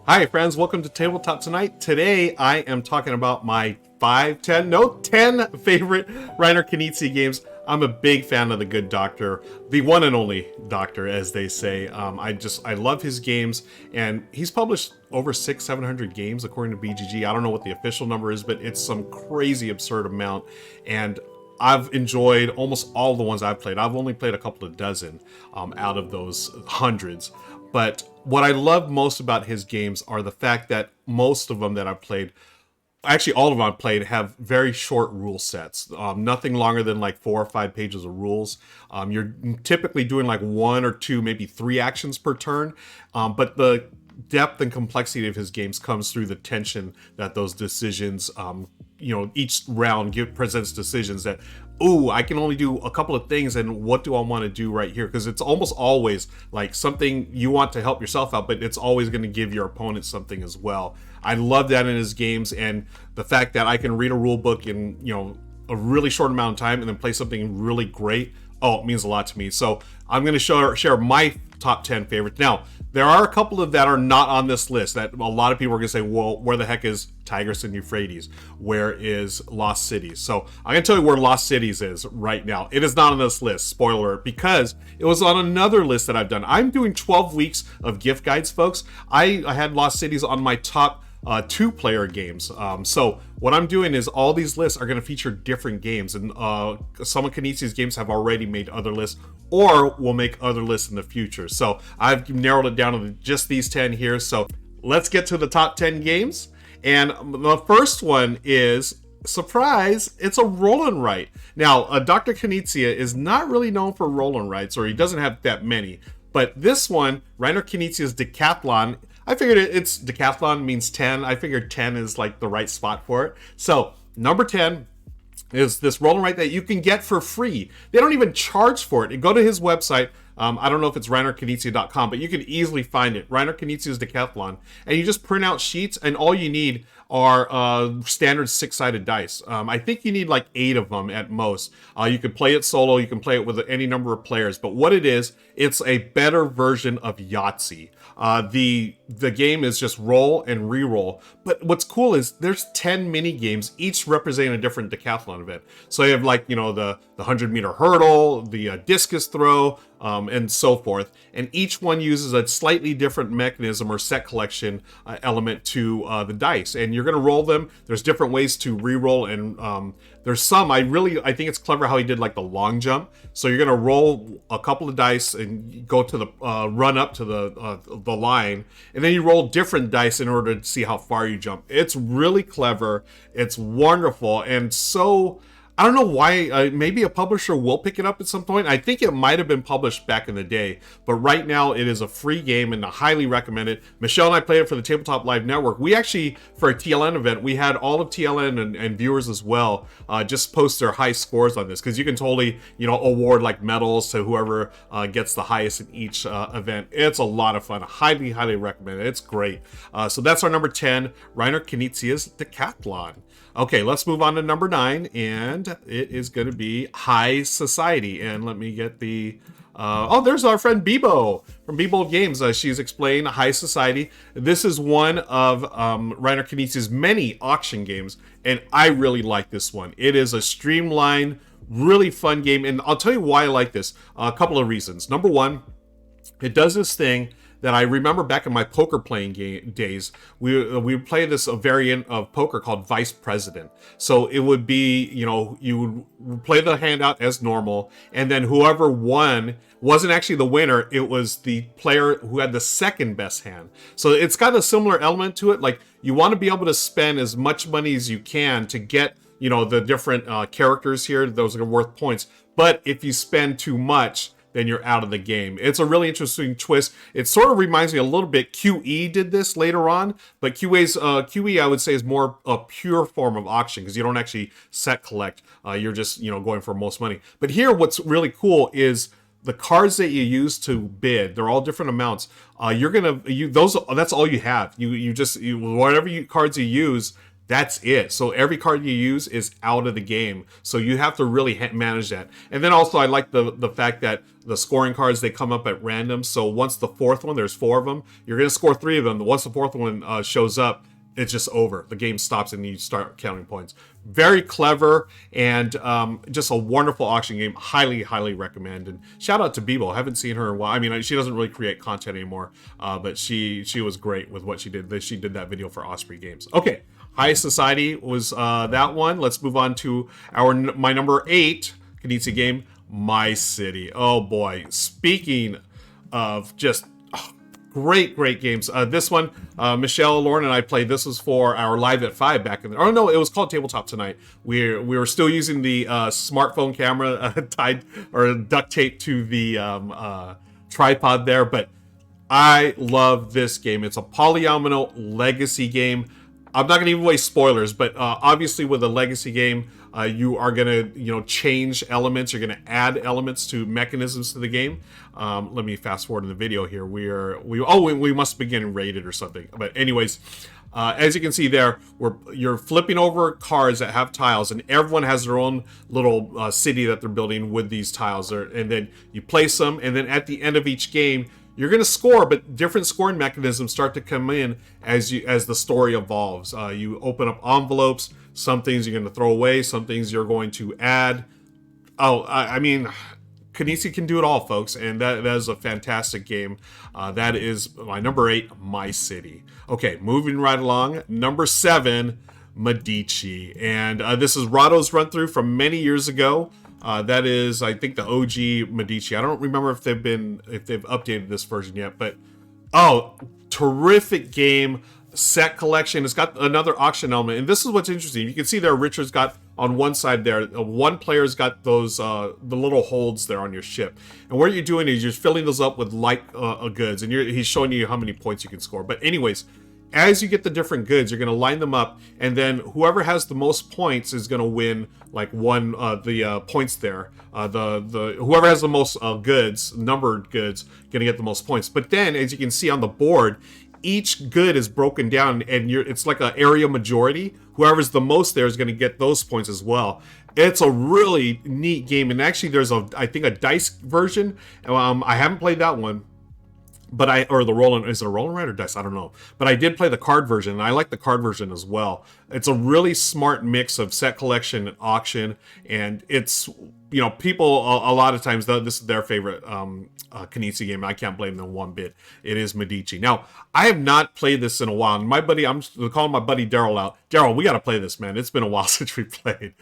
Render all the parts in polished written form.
Hi friends, welcome to Tabletop Tonight. Today I am talking about my 10 favorite Reiner Knizia games. I'm a big fan of the Good Doctor, the one and only Doctor, as they say. I love his games, and he's published over 700 games according to BGG. I don't know what the official number is, but it's some crazy absurd amount, and I've enjoyed almost all the ones I've played. I've only played a couple of dozen out of those hundreds. But what I love most about his games are the fact that most of them that I've played, actually all of them I've played, have very short rule sets. Nothing longer than like 4 or 5 pages of rules. You're typically doing like 1 or 2, maybe 3 actions per turn. But the depth and complexity of his games comes through the tension that those decisions, each round presents decisions that, ooh, I can only do a couple of things, and what do I want to do right here? Because it's almost always like something you want to help yourself out, but it's always going to give your opponent something as well. I love that in his games, and the fact that I can read a rule book in a really short amount of time and then play something really great. Oh, it means a lot to me. So I'm going to share my top 10 favorites. Now, there are a couple of that are not on this list that a lot of people are going to say, well, where the heck is Tigris and Euphrates? Where is Lost Cities? So I'm going to tell you where Lost Cities is right now. It is not on this list, spoiler alert, because it was on another list that I've done. I'm doing 12 weeks of gift guides, folks. I had Lost Cities on my top 2-player games. So what I'm doing is all these lists are going to feature different games, and some of Knizia's games have already made other lists or will make other lists in the future. So I've narrowed it down to just these 10 here. So let's get to the top 10 games. And the first one is, surprise, it's a roll and write. Now, Dr. Knizia is not really known for roll and writes, or he doesn't have that many. But this one, Reiner Knizia's Decathlon, I figured it's Decathlon means 10. I figured 10 is like the right spot for it. So number 10 is this roll and write that you can get for free. They don't even charge for it. You go to his website. I don't know if it's reinerknizia.com, but you can easily find it. Reiner Knizia's Decathlon. And you just print out sheets, and all you need are standard 6-sided dice. I think you need like 8 of them at most. You can play it solo. You can play it with any number of players. But what it is, it's a better version of Yahtzee. The game is just roll and re-roll. But what's cool is there's 10 mini games, each representing a different decathlon event. So you have like, the 100-meter hurdle, the discus throw, and so forth. And each one uses a slightly different mechanism or set collection element to the dice. And you're going to roll them. There's different ways to re-roll, and there's some, I think it's clever how he did like the long jump. So you're going to roll a couple of dice and go to the, run up to the line, and then you roll different dice in order to see how far you jump. It's really clever. It's wonderful. And so, I don't know why, maybe a publisher will pick it up at some point. I think it might have been published back in the day, but right now it is a free game and I highly recommend it. Michelle and I played it for the Tabletop Live Network. We actually, for a TLN event, we had all of TLN and viewers as well just post their high scores on this, because you can totally, award like medals to whoever gets the highest in each event. It's a lot of fun. Highly, highly recommend it. It's great. So that's our number 10, Reiner Knizia's Decathlon. Okay, let's move on to number 9, and it is going to be High Society. And let me get the... there's our friend Bebo from Bebo Games. She's explained High Society. This is one of Reiner Knizia's many auction games, and I really like this one. It is a streamlined, really fun game, and I'll tell you why I like this. A couple of reasons. Number one, it does this thing that I remember back in my poker playing days. We played this a variant of poker called Vice President. So it would be, you would play the hand out as normal, and then whoever won wasn't actually the winner. It was the player who had the second best hand. So it's got a similar element to it. Like, you want to be able to spend as much money as you can to get, the different characters here. Those are worth points. But if you spend too much, then you're out of the game. It's a really interesting twist. It sort of reminds me a little bit, QE did this later on, but QE I would say is more a pure form of auction, because you don't actually set collect. You're just, going for most money. But here, what's really cool is the cards that you use to bid. They're all different amounts. That's all you have. Whatever cards you use, That's it. So every card you use is out of the game. So you have to really manage that. And then also I like the fact that the scoring cards, they come up at random. So once the fourth one, there's 4 of them, you're going to score 3 of them. Once the fourth one shows up, it's just over. The game stops and you start counting points. Very clever and just a wonderful auction game. Highly, highly recommend. And shout out to Bebo. I haven't seen her in a while. I mean, she doesn't really create content anymore, but she was great with what she did. She did that video for Osprey Games. Okay, High Society was that one. Let's move on to my number 8 Knizia game, My City. Oh boy, speaking of just great games. This one, Michelle, Lauren, and I played. This was for our Live at 5 back in the... Oh, no, it was called Tabletop Tonight. We were still using the smartphone camera tied or duct taped to the tripod there, but I love this game. It's a polyomino legacy game. I'm not going to give away spoilers, but obviously with a legacy game, you are going to, change elements. You're going to add elements to mechanisms to the game. Let me fast forward in the video here. We must begin rated or something. But anyways, as you can see there, you're flipping over cards that have tiles, and everyone has their own little city that they're building with these tiles. And then you place them, and then at the end of each game, you're going to score, but different scoring mechanisms start to come in as the story evolves. You open up envelopes. Some things you're going to throw away. Some things you're going to add. Oh, I mean, Knizia can do it all, folks, and that is a fantastic game. That is my number 8, My City. Okay, moving right along. Number 7, Medici, and this is Rahdo's run through from many years ago. That is, I think, the OG Medici. I don't remember if they've updated this version yet, but terrific game. Set collection. It's got another auction element, and this is what's interesting. You can see there, Richard's got on one side there, one player's got those the little holds there on your ship, and what you're doing is you're filling those up with light goods, and he's showing you how many points you can score. But anyways, as you get the different goods, you're going to line them up, and then whoever has the most points is going to win like one the points there. Whoever has the most goods, numbered goods, going to get the most points. But then, as you can see on the board, each good is broken down, and it's like an area majority. Whoever's the most there is going to get those points as well. It's a really neat game, and actually, there's I think a dice version. I haven't played that one. But is it a roll and write or dice? I don't know. But I did play the card version, and I like the card version as well. It's a really smart mix of set collection and auction, and it's, people a lot of times, this is their favorite Knizia game. I can't blame them one bit. It is Medici. Now, I have not played this in a while. And my buddy, I'm calling my buddy Daryl out. Daryl, we got to play this, man. It's been a while since we played.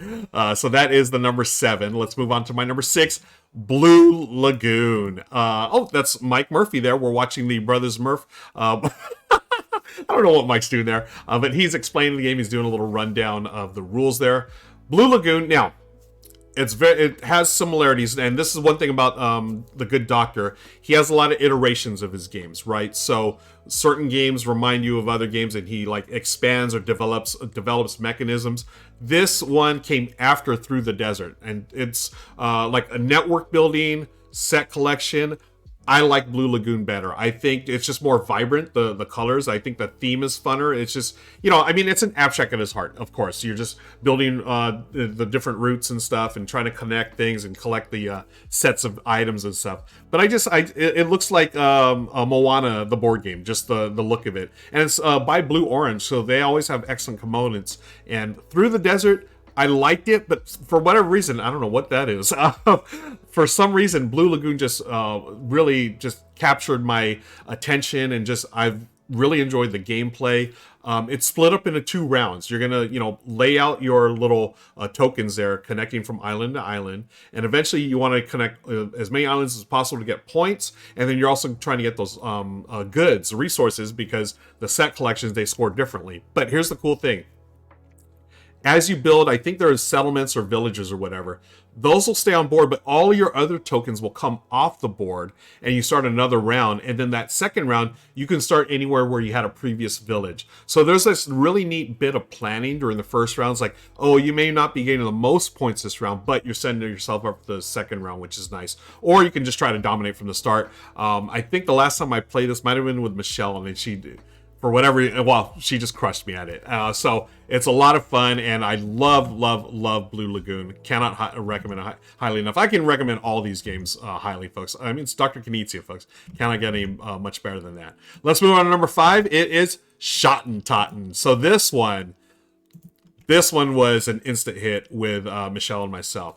So that is the number 7. Let's move on to my number 6. Blue Lagoon. That's Mike Murphy there. We're watching the Brothers Murph. I don't know what Mike's doing there, but he's explaining the game. He's doing a little rundown of the rules there. Blue Lagoon. Now, it has similarities, and this is one thing about the Good Doctor. He has a lot of iterations of his games, right? So certain games remind you of other games, and he expands or develops mechanisms. This one came after Through the Desert, and it's like a network building set collection. I like Blue Lagoon better. I think it's just more vibrant, the colors. I think the theme is funner. It's just, it's an abstract at its heart, of course. You're just building the different routes and stuff and trying to connect things and collect the sets of items and stuff. But it looks like Moana, the board game, just the look of it. And it's by Blue Orange, so they always have excellent components. And Through the Desert, I liked it, but for whatever reason, I don't know what that is. For some reason, Blue Lagoon just really just captured my attention, and I've really enjoyed the gameplay. It's split up into 2 rounds. You're gonna, lay out your little tokens there, connecting from island to island, and eventually you want to connect as many islands as possible to get points. And then you're also trying to get those goods, resources, because the set collections, they score differently. But here's the cool thing. As you build, I think there are settlements or villages or whatever. Those will stay on board, but all your other tokens will come off the board, and you start another round. And then that second round, you can start anywhere where you had a previous village. So there's this really neat bit of planning during the first round. It's like, you may not be getting the most points this round, but you're setting yourself up for the second round, which is nice. Or you can just try to dominate from the start. I think the last time I played this might have been with Michelle, and she for whatever, well, she just crushed me at it. So it's a lot of fun, and I love, love, love Blue Lagoon. Cannot recommend it highly enough. I can recommend all these games highly, folks. I mean, it's Dr. Knizia, folks. Cannot get any much better than that. Let's move on to number 5. It is Schotten Totten. So this one was an instant hit with Michelle and myself.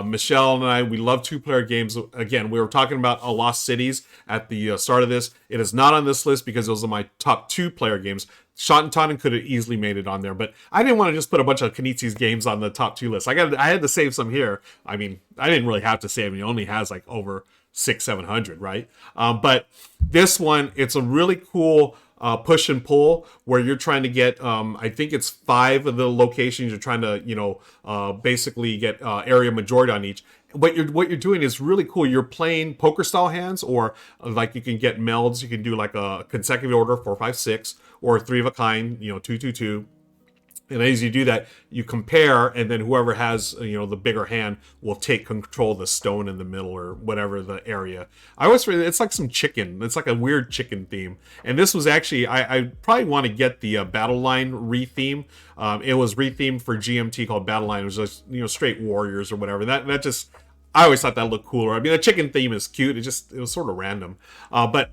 Michelle and I, we love 2-player games. Again, we were talking about Lost Cities at the start of this. It is not on this list because those are my top 2-player games. Schotten Totten could have easily made it on there, but I didn't want to just put a bunch of Knizia's games on the top 2 list. I had to save some here. I mean, I didn't really have to save. He only has like over 600-700, right? But this one, it's a really cool push and pull where you're trying to get I think it's 5 of the locations you're trying to basically get area majority on each. What you're doing is really cool. You're playing poker style hands, or like you can get melds. You can do like a consecutive order 4 5 6 or 3 of a kind, 2 2 2. And as you do that, you compare, and then whoever has, the bigger hand will take control of the stone in the middle or whatever the area. I always feel it's like some chicken. It's like a weird chicken theme. And this was actually, I probably want to get the Battle Line re-theme. It was re-themed for GMT called Battle Line. It was just, straight warriors or whatever. That just, I always thought that looked cooler. I mean, the chicken theme is cute. It was sort of random. But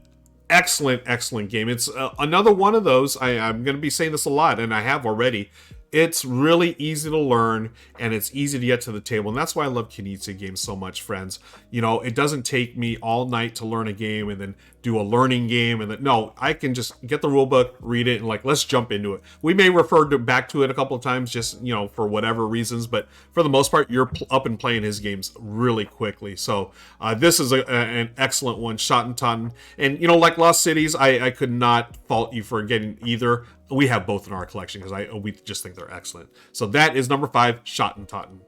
excellent game. It's another one of those. I'm going to be saying this a lot, and I have already. It's really easy to learn, and it's easy to get to the table, and that's why I love Knizia games so much, friends. It doesn't take me all night to learn a game and then do a learning game, and then no, I can just get the rule book, read it, and let's jump into it. We may refer back to it a couple of times, just for whatever reasons, but for the most part, you're up and playing his games really quickly. So this is an excellent one, Schotten Totten, and like Lost Cities, I could not fault you for getting either. We have both in our collection because we just think they're excellent. So that is number 5, Schotten Totten.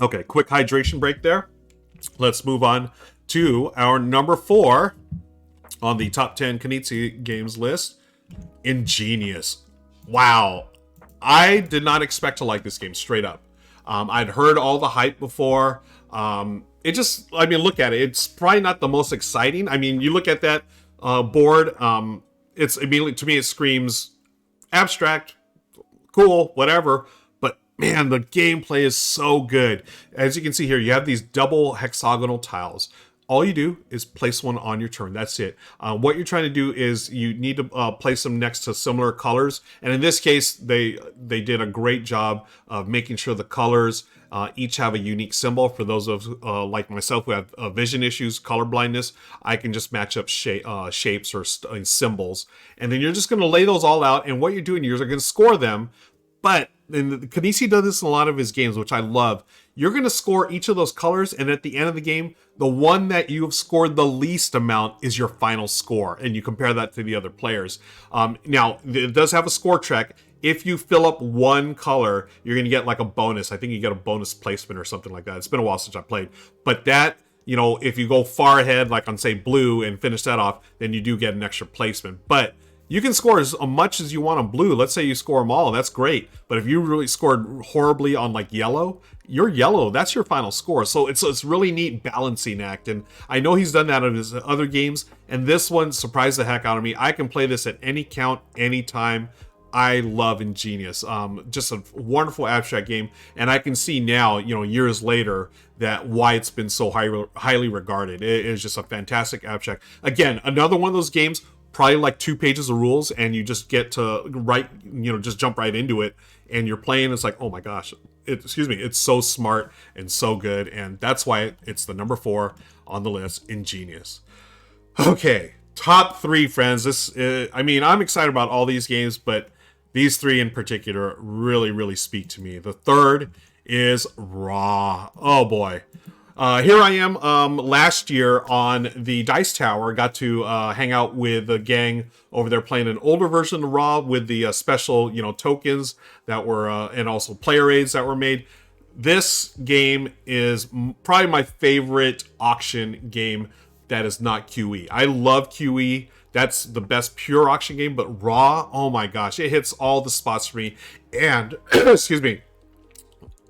Okay, quick hydration break there. Let's move on to our number 4 on the top 10 Knizia games list, Ingenious. Wow. I did not expect to like this game, straight up. I'd heard all the hype before. Look at it. It's probably not the most exciting. I mean, you look at that board, it's immediately, to me, it screams abstract, cool, whatever, but man, the gameplay is so good. As you can see here, you have these double hexagonal tiles. All you do is place one on your turn. That's it. What you're trying to do is you need to place them next to similar colors. And in this case, they did a great job of making sure the colors each have a unique symbol. For those of like myself who have vision issues, color blindness, I can just match up shapes or symbols. And then you're just going to lay those all out. And what you're doing, you're going to score them. But Knizia does this in a lot of his games, which I love. You're going to score each of those colors, and at the end of the game, the one that you have scored the least amount is your final score, and you compare that to the other players. Now, it does have a score track. If you fill up one color, you're going to get like a bonus. I think you get a bonus placement or something like that. It's been a while since I played. But that, if you go far ahead, like on, say, blue, and finish that off, then you do get an extra placement. But you can score as much as you want on blue. Let's say you score them all, that's great. But if you really scored horribly on like yellow, you're yellow. That's your final score. So it's really neat balancing act. And I know he's done that in his other games. And this one surprised the heck out of me. I can play this at any count, anytime. I love Ingenious. Just a wonderful abstract game. And I can see now, years later, that why it's been so highly regarded. It is just a fantastic abstract. Again, another one of those games, probably like 2 pages of rules, and you just get to just jump right into it, and you're playing. It's like, oh my gosh, it's so smart and so good, and that's why it's the number 4 on the list, Ingenious. Okay, top 3, friends. I'm excited about all these games, but these 3 in particular really, really speak to me. The third is Raw. Oh boy. Here I am last year on the Dice Tower. Got to hang out with the gang over there playing an older version of Raw with the special, tokens that were, and also player aids that were made. This game is probably my favorite auction game that is not QE. I love QE. That's the best pure auction game, but Raw, oh my gosh, it hits all the spots for me. And, excuse me,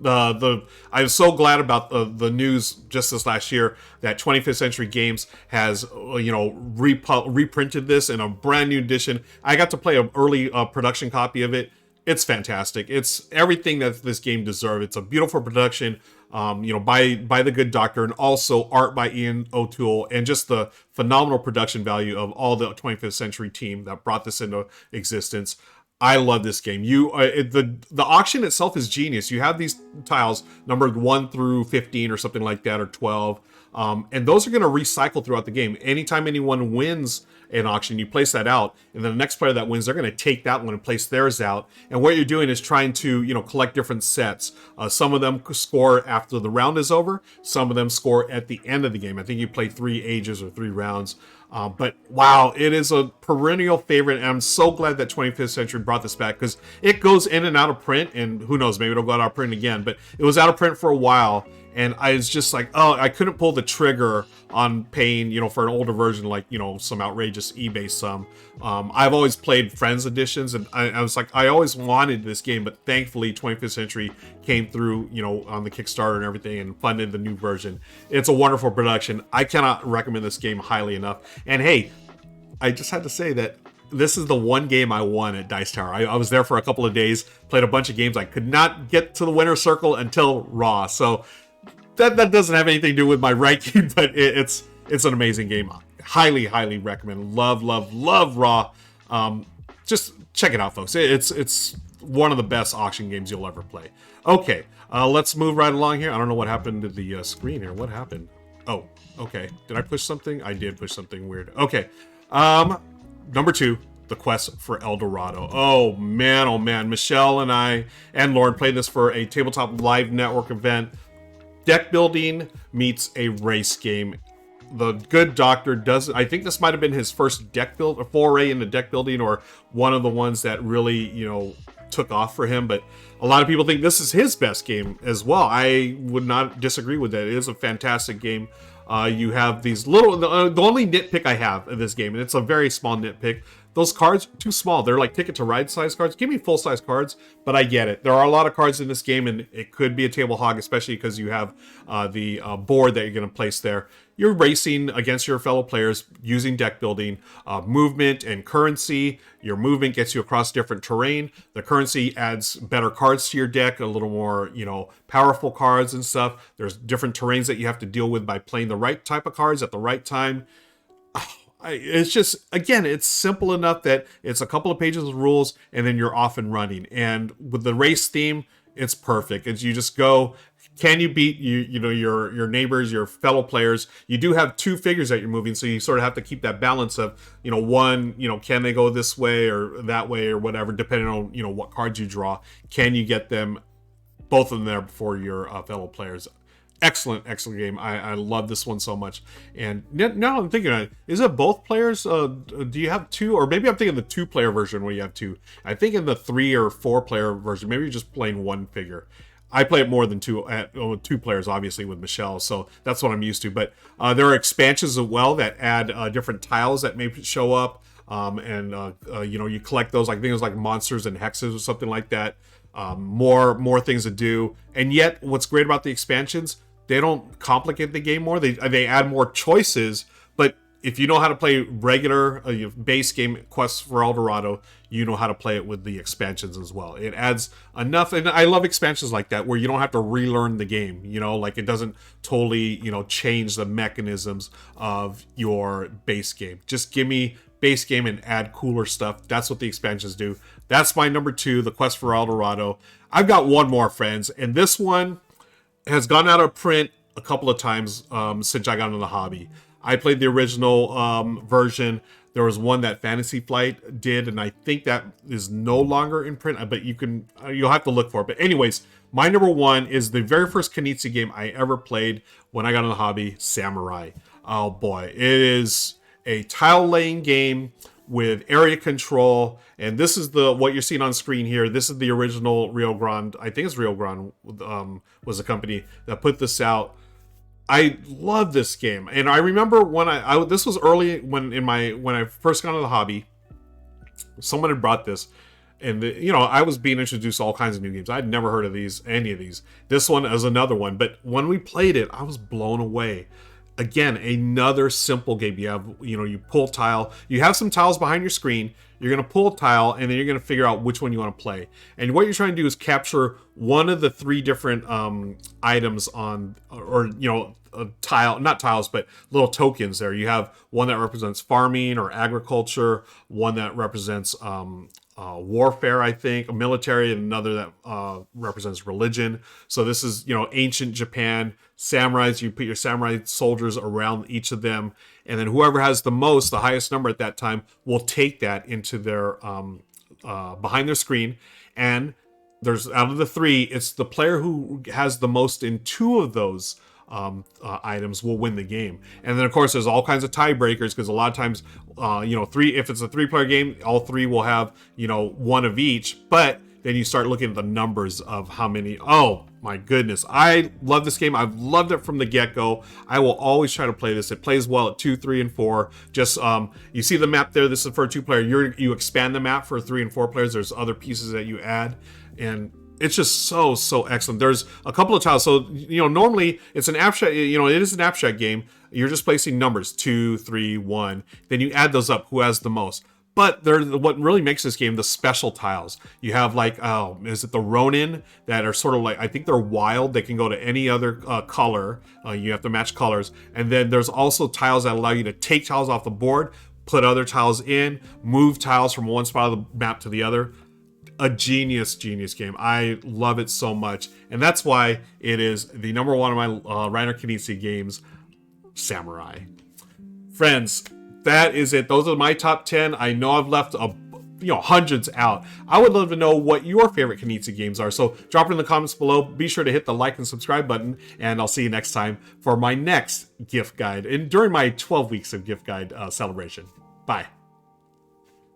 I was so glad about the news just this last year that 25th Century Games has reprinted this in a brand new edition. I got to play an early production copy of it. It's fantastic. It's everything that this game deserves. It's a beautiful production, by the good doctor, and also art by Ian O'Toole, and just the phenomenal production value of all the 25th Century team that brought this into existence. I love this game. The auction itself is genius. You have these tiles numbered 1 through 15 or something like that, or 12, and those are going to recycle throughout the game. Anytime anyone wins an auction, you place that out, and then the next player that wins, they're going to take that one and place theirs out. And what you're doing is trying to collect different sets. Some of them score after the round is over. Some of them score at the end of the game. I think you play 3 ages or 3 rounds. But wow, it is a perennial favorite, and I'm so glad that 25th Century brought this back, because it goes in and out of print, and who knows, maybe it'll go out of print again, but it was out of print for a while, and I was just like, oh, I couldn't pull the trigger on paying, for an older version, like, some outrageous eBay sum. I've always played Friends editions, and I was like, I always wanted this game, but thankfully 25th Century came through, on the Kickstarter and everything, and funded the new version. It's a wonderful production. I cannot recommend this game highly enough. And hey, I just had to say that this is the one game I won at Dice Tower. I was there for a couple of days, played a bunch of games. I could not get to the winner's circle until Raw. So that doesn't have anything to do with my ranking, but it's an amazing game. Highly recommend. Love Raw. Just check it out, folks. It's one of the best auction games you'll ever play. Okay, let's move right along here. I don't know what happened to the screen here. What happened? Oh, okay. Did I push something? I did push something weird. Okay. Number 2, the quest for El Dorado. Oh man. Michelle and I and Lauren played this for a Tabletop Live Network event. Deck building meets a race game. The good doctor does, I think this might have been his first deck build, a foray into deck building, or one of the ones that really, took off for him. But a lot of people think this is his best game as well. I would not disagree with that. It is a fantastic game. You have these little, the only nitpick I have in this game, and it's a very small nitpick, those cards too small. They're like Ticket to Ride size cards. Give me full size cards, but I get it. There are a lot of cards in this game, and it could be a table hog, especially because you have the board that you're going to place there. You're racing against your fellow players using deck building, movement and currency. Your movement gets you across different terrain. The currency adds better cards to your deck, a little more, powerful cards and stuff. There's different terrains that you have to deal with by playing the right type of cards at the right time. It's just, again, it's simple enough that it's a couple of pages of rules and then you're off and running. And with the race theme, it's perfect. It's you just go, can you beat your neighbors, your fellow players? You do have 2 figures that you're moving, so you sort of have to keep that balance of, one, can they go this way or that way or whatever, depending on, what cards you draw. Can you get them, both of them there before your fellow players? Excellent game. I love this one so much. And now I'm thinking, is it both players? Do you have 2? Or maybe I'm thinking the 2-player version where you have 2. I think in the 3 or 4-player version, maybe you're just playing 1 figure. I play it more than 2 players, obviously, with Michelle, so that's what I'm used to. But there are expansions as well that add different tiles that may show up. You collect those, like things like monsters and hexes or something like that. More things to do. And yet, what's great about the expansions, they don't complicate the game more. They add more choices, but if you know how to play regular base game Quests for El Dorado, you know how to play it with the expansions as well. It adds enough, and I love expansions like that where you don't have to relearn the game. Like it doesn't totally change the mechanisms of your base game. Just give me base game and add cooler stuff. That's what the expansions do. That's my number 2, the Quest for El Dorado. I've got one more, friends, and this one has gone out of print a couple of times since I got into the hobby. I played the original version. There was one that Fantasy Flight did, and I think that is no longer in print, but you'll have to look for it. But anyways, my number 1 is the very first Knizia game I ever played when I got into the hobby, Samurai. Oh boy, it is a tile laying game with area control, and this is what you're seeing on screen here. This is the original Rio Grande. I think it's Rio Grande was the company that put this out. I love this game, and I remember when this was early when I first got into the hobby. Someone had brought this, And I was being introduced to all kinds of new games. I'd never heard of any of these. This one is another one. But when we played it, I was blown away. Again, another simple game. You have, you pull tile. You have some tiles behind your screen. You're going to pull a tile, and then you're going to figure out which one you want to play. And what you're trying to do is capture one of the three different items on, or a tile, not tiles, but little tokens there. You have one that represents farming or agriculture, one that represents warfare, I think, military, and another that represents religion. So this is, ancient Japan, samurais. You put your samurai soldiers around each of them, and then whoever has the highest number at that time, will take that into their behind their screen. And there's, out of the three, it's the player who has the most in two of those items will win the game. And then of course there's all kinds of tiebreakers, because a lot of times if it's a 3-player game, all three will have one of each. But then you start looking at the numbers of how many. Oh my goodness, I love this game. I've loved it from the get-go. I will always try to play this. It plays well at 2, 3, and 4. Just you see the map there. This is for a 2-player. You expand the map for 3 and 4 players. There's other pieces that you add, and it's just so excellent. There's a couple of tiles. So normally it's an abstract. It is an abstract game. You're just placing numbers 2, 3, 1. Then you add those up. Who has the most? But what really makes this game the special tiles. You have is it the Ronin that are sort of like, I think they're wild. They can go to any other color. You have to match colors. And then there's also tiles that allow you to take tiles off the board, put other tiles in, move tiles from one spot of the map to the other. A genius game. I love it so much. And that's why it is the number one of my Reiner Knizia games, Samurai. Friends, that is it. Those are my top 10. I know I've left hundreds out. I would love to know what your favorite Knizia games are. So drop it in the comments below. Be sure to hit the like and subscribe button. And I'll see you next time for my next gift guide. And during my 12 weeks of gift guide celebration. Bye.